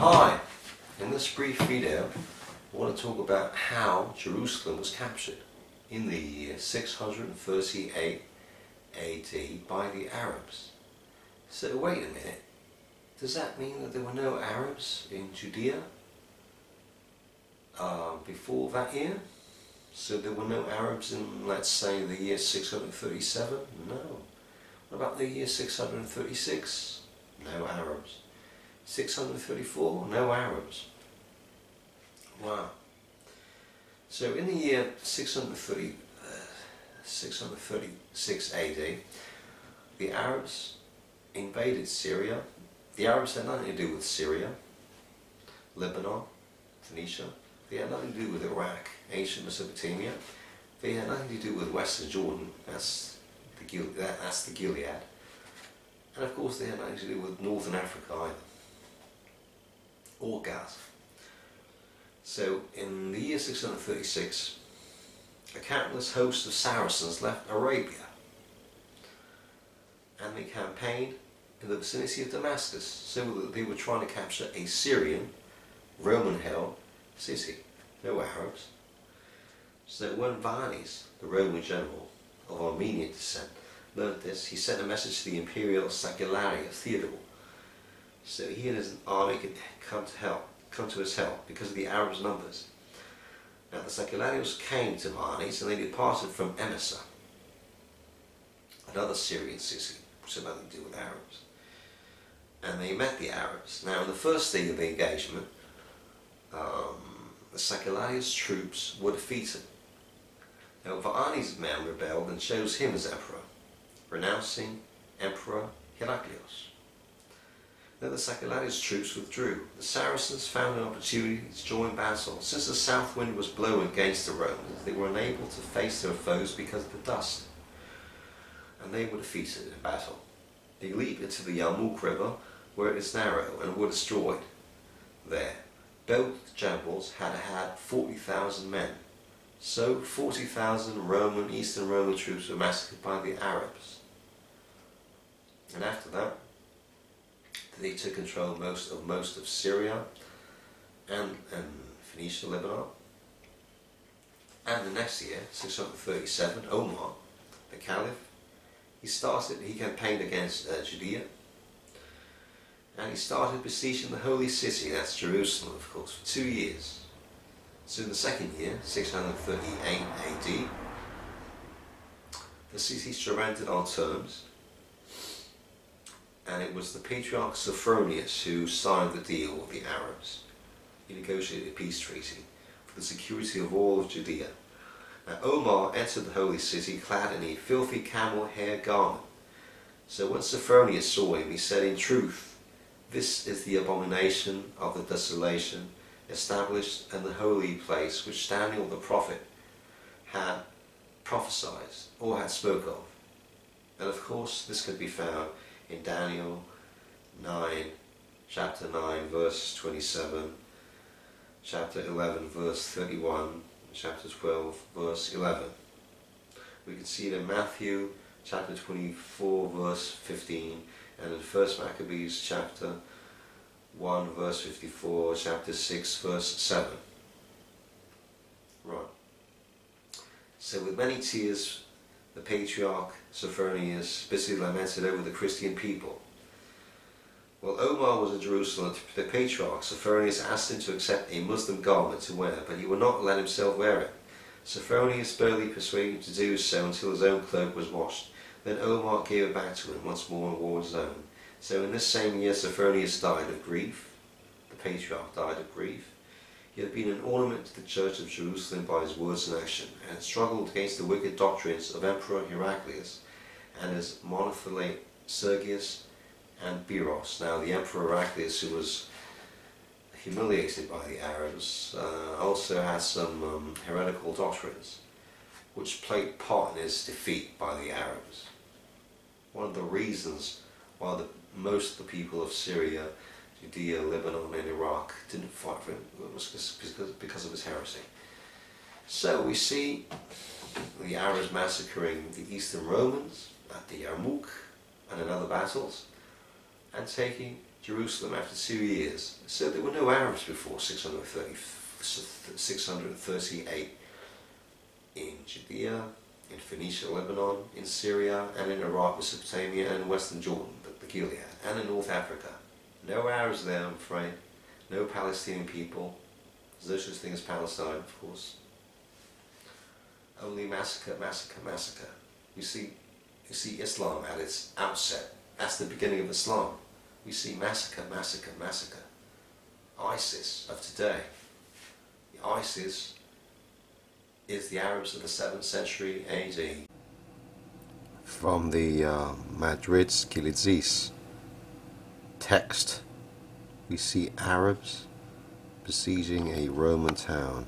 Hi, in this brief video I want to talk about how Jerusalem was captured in the year 638 AD by the Arabs. So wait a minute, does that mean that there were no Arabs in Judea before that year? So there were no Arabs in, let's say, the year 637? No. What about the year 636? No Arabs. 634? No Arabs. Wow. So in the year 636 AD, the Arabs invaded Syria. The Arabs had nothing to do with Syria, Lebanon-Phoenicia. They had nothing to do with Iraq, Mesopotamia. They had nothing to do with Western Jordan. That's the Gilead. And of course they had nothing to do with Northern Africa either, or Gaza. So in the year 636, a countless host of Saracens left Arabia, and they campaigned in the vicinity of Damascus, so that they were trying to capture a Syrian, Roman-held city. No Arabs. So when Varnes, the Roman general of Armenian descent, learned this, he sent a message to the imperial Saculari of Theodore, so he and his army could come to his help because of the Arabs' numbers. Now the Sacularios came to Varnes and they departed from Emesa, another Syrian city which had nothing to do with Arabs, and they met the Arabs. Now in the first day of the engagement, the Sacularius troops were defeated. Now Varnes' men rebelled and chose him as emperor, renouncing Emperor Heraclius. Then the Sacularius troops withdrew. The Saracens found an opportunity to join battle. Since the south wind was blowing against the Romans, they were unable to face their foes because of the dust, and they were defeated in battle. They leaped into the Yarmouk river, where it is narrow, and were destroyed there. Both generals had 40,000 men. So 40,000 Eastern Roman troops were massacred by the Arabs. And after that, they took control of most of Syria and Phoenicia, Lebanon. And the next year, 637, Omar, the Caliph, he campaigned against Judea. And he started besieging the holy city, that's Jerusalem of course, for 2 years. So in the second year, 638 AD, the city surrendered on terms, and it was the Patriarch Sophronius who signed the deal with the Arabs. He negotiated a peace treaty for the security of all of Judea. Now Omar entered the holy city clad in a filthy camel hair garment. So when Sophronius saw him, he said, "In truth, this is the abomination of the desolation established in the holy place which Daniel the prophet had prophesied or had spoke of." And of course this could be found in Daniel 9, chapter 9 verse 27, chapter 11 verse 31, chapter 12 verse 11. We can see it in Matthew chapter 24 verse 15, and in 1 Maccabees chapter 1 verse 54, chapter 6 verse 7. Right. So with many tears, the Patriarch Sophronius bitterly lamented over the Christian people. Well, Omar was in Jerusalem. The Patriarch Sophronius asked him to accept a Muslim garment to wear, but he would not let himself wear it. Sophronius barely persuaded him to do so until his own cloak was washed. Then Omar gave it back to him once more and wore his own. So in this same year Sophronius died of grief. The Patriarch died of grief. He had been an ornament to the Church of Jerusalem by his words and action, and had struggled against the wicked doctrines of Emperor Heraclius and his monothelate Sergius and Beros. Now the Emperor Heraclius, who was humiliated by the Arabs, also had some heretical doctrines which played part in his defeat by the Arabs. One of the reasons why most of the people of Syria, Judea, Lebanon and Iraq didn't fight for him was because of his heresy. So we see the Arabs massacring the Eastern Romans at the Yarmouk and in other battles, and taking Jerusalem after 2 years. So there were no Arabs before 638 in Judea, in Phoenicia, Lebanon, in Syria, and in Iraq-Mesopotamia, and western Jordan, the Gilead, and in North Africa. No Arabs there, I'm afraid. No Palestinian people. There's no such thing as Palestine, of course. Only massacre, massacre, massacre. You see Islam at its outset. That's the beginning of Islam. We see massacre, massacre, massacre. ISIS of today. The ISIS is the Arabs of the 7th century AD. From the Madrid's Gilizis text, we see Arabs besieging a Roman town.